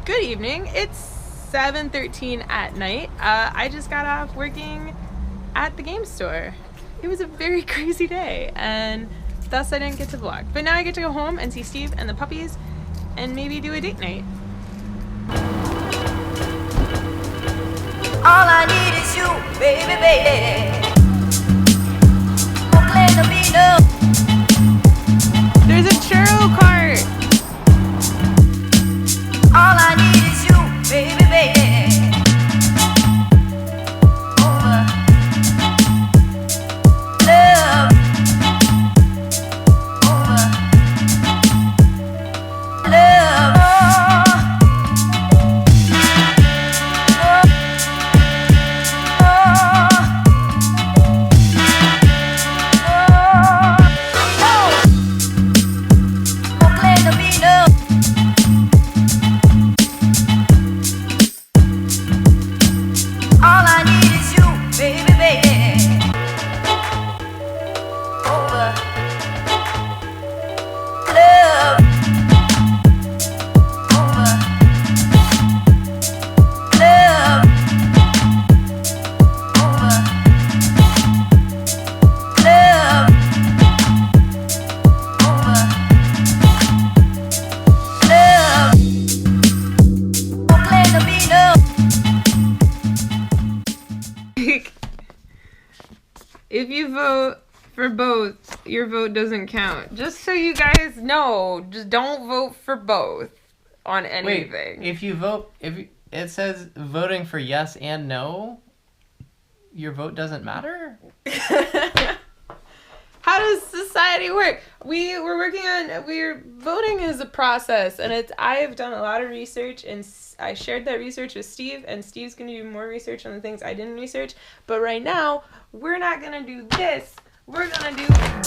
Good evening. It's 7:13 at night. I just got off working at the game store. It was a very crazy day, and thus I didn't get to vlog. But now I get to go home and see Steve and the puppies, and maybe do a date night. All I need is you, baby, baby. There's a churro cart. All I need is you, baby, baby. Over love. Over love. If you vote for both, your vote doesn't count. Just so you guys know, just don't vote for both on anything. Wait, if it says voting for yes and no, your vote doesn't matter? How does society work? We're voting is a process, and I have done a lot of research, and I shared that research with Steve, and Steve's going to do more research on the things I didn't research. But right now, we're not going to do this. We're going to do this.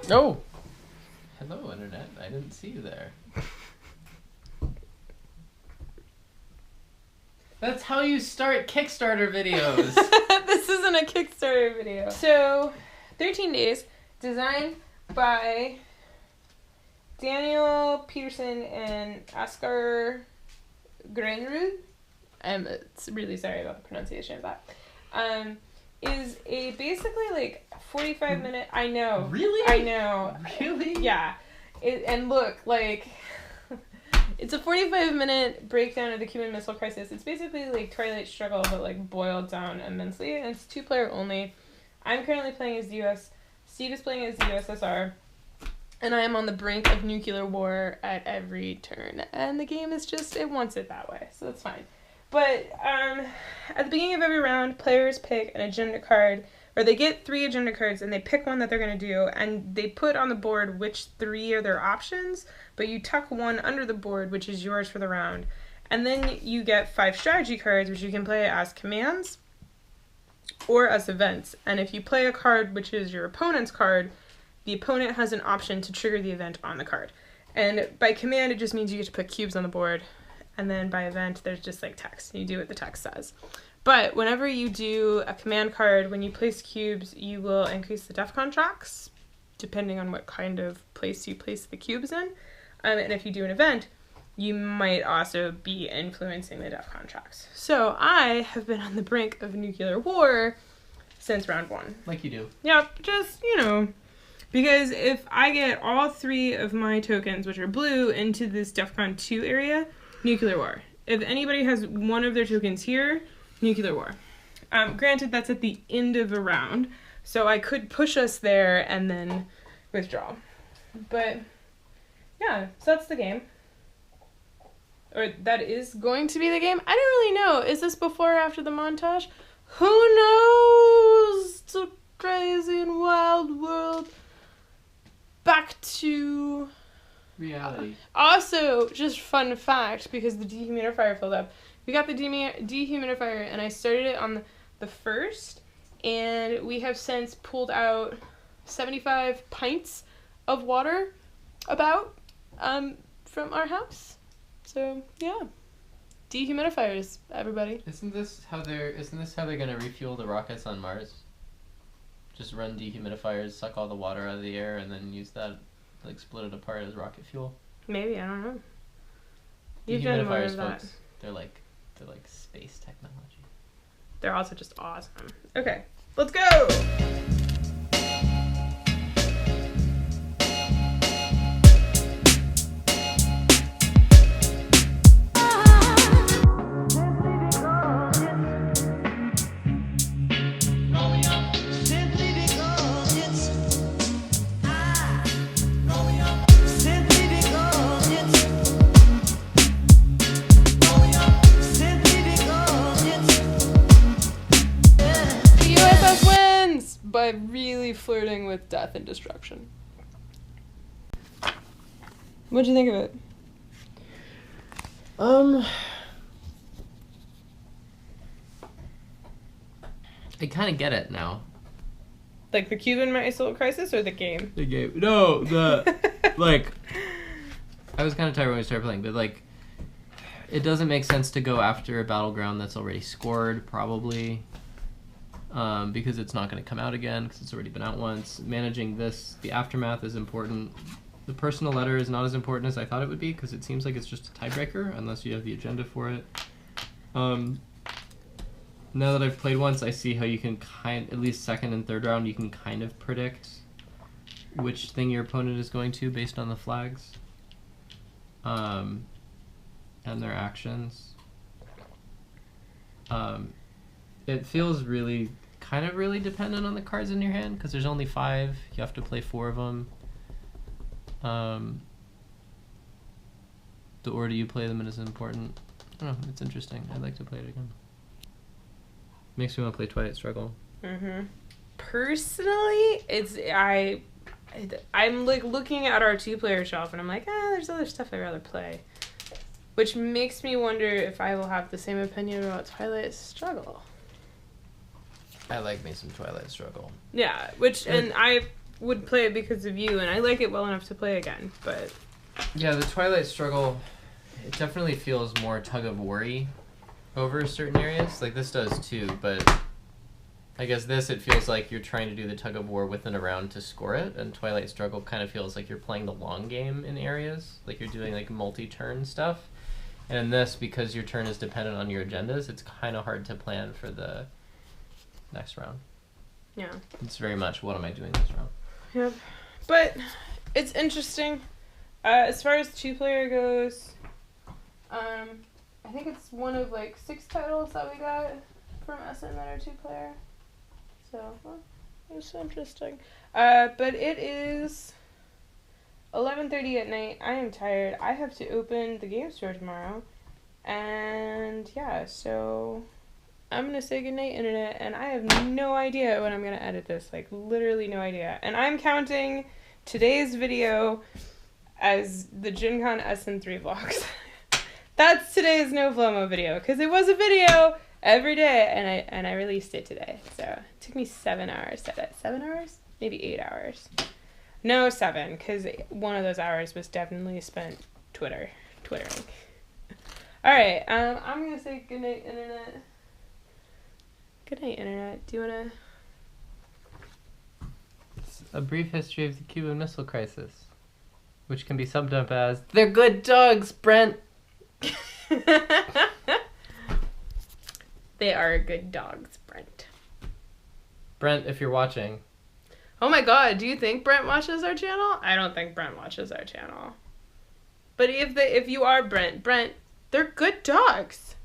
Oh! Hello, Internet. I didn't see you there. That's how you start Kickstarter videos. This isn't a Kickstarter video. So, 13 Days, designed by Daniel Peterson and Oscar Grenrud. I'm really sorry about the pronunciation of that. Is a basically like 45-minute. I know. Really? I know. Really? Yeah. And look, like, it's a 45-minute breakdown of the Cuban Missile Crisis. It's basically like Twilight Struggle, but like boiled down immensely. And it's 2-player only. I'm currently playing as the U.S. Steve is playing as the USSR. And I am on the brink of nuclear war at every turn. And the game is just, it wants it that way. So that's fine. But at the beginning of every round, players pick an agenda card, or they get 3 agenda cards, and they pick one that they're going to do, and they put on the board which 3 are their options, but you tuck one under the board, which is yours for the round. And then you get 5 strategy cards, which you can play as commands or as events. And if you play a card which is your opponent's card, the opponent has an option to trigger the event on the card. And by command, it just means you get to put cubes on the board. And then by event, there's just like text. You do what the text says. But whenever you do a command card, when you place cubes, you will increase the DEFCON tracks, depending on what kind of place you place the cubes in. And if you do an event, you might also be influencing the DEFCON tracks. So I have been on the brink of nuclear war since round 1. Like you do. Yep, just, because if I get all 3 of my tokens, which are blue, into this DEFCON 2 area, nuclear war. If anybody has one of their tokens here, nuclear war. Granted, that's at the end of a round, so I could push us there and then withdraw. But, yeah, so that's the game. Or that is going to be the game. I don't really know. Is this before or after the montage? Who knows? It's a crazy and wild world. Back to reality. Also, just fun fact, because the dehumidifier filled up. We got the dehumidifier, and I started it on the 1st, and we have since pulled out 75 pints of water from our house. So, yeah. Dehumidifiers, everybody. Isn't this how they're gonna refuel the rockets on Mars? Just run dehumidifiers, suck all the water out of the air, and then use that, like, split it apart as rocket fuel. Maybe, I don't know. You've done more Dehumidifiers, of that. folks, they're like space technology. They're also just awesome. Okay, let's go! By really flirting with death and destruction. What'd you think of it? I kind of get it now. Like the Cuban Missile Crisis or the game? The game. No, like, I was kind of tired when we started playing, but, like, it doesn't make sense to go after a battleground that's already scored, probably. Because it's not going to come out again, because it's already been out once. Managing the aftermath is important. The personal letter is not as important as I thought it would be, because it seems like it's just a tiebreaker, unless you have the agenda for it. Now that I've played once, I see how you can at least second and third round, you can kind of predict which thing your opponent is going to based on the flags. And their actions. It feels really dependent on the cards in your hand, because there's only 5. You have to play 4 of them. The order you play them in is important. I don't know, it's interesting. I'd like to play it again. Makes me want to play Twilight Struggle. Personally, I'm like looking at our 2-player shelf, and I'm like, there's other stuff I'd rather play. Which makes me wonder if I will have the same opinion about Twilight Struggle. I like me some Twilight Struggle. Yeah, and I would play it because of you, and I like it well enough to play again, but... Yeah, the Twilight Struggle, it definitely feels more tug-of-war-y over certain areas. Like, this does too, but I guess it feels like you're trying to do the tug-of-war within a round to score it, and Twilight Struggle kind of feels like you're playing the long game in areas. Like, you're doing, like, multi-turn stuff. And in this, because your turn is dependent on your agendas, it's kind of hard to plan for the next round. Yeah. It's very much, what am I doing this round? Yep. But it's interesting. As far as 2-player goes, I think it's one of like 6 titles that we got from SN that are 2-player. So, well, it's interesting. But it is 11:30 at night. I am tired. I have to open the game store tomorrow. And yeah, so I'm going to say goodnight, Internet, and I have no idea when I'm going to edit this. Like, literally no idea. And I'm counting today's video as the Gen Con SN3 vlogs. That's today's NoVloMo video, because it was a video every day, and I released it today. So it took me 7 hours to edit. 7 hours? Maybe 8 hours. No, 7, because one of those hours was definitely spent twittering. Alright, I'm gonna say goodnight, internet. Goodnight, internet. Do you wanna... A brief history of the Cuban Missile Crisis, which can be summed up as, they're good dogs, Brent! They are good dogs, Brent. Brent, if you're watching. Oh my god, do you think Brent watches our channel? I don't think Brent watches our channel. But if you are Brent, they're good dogs.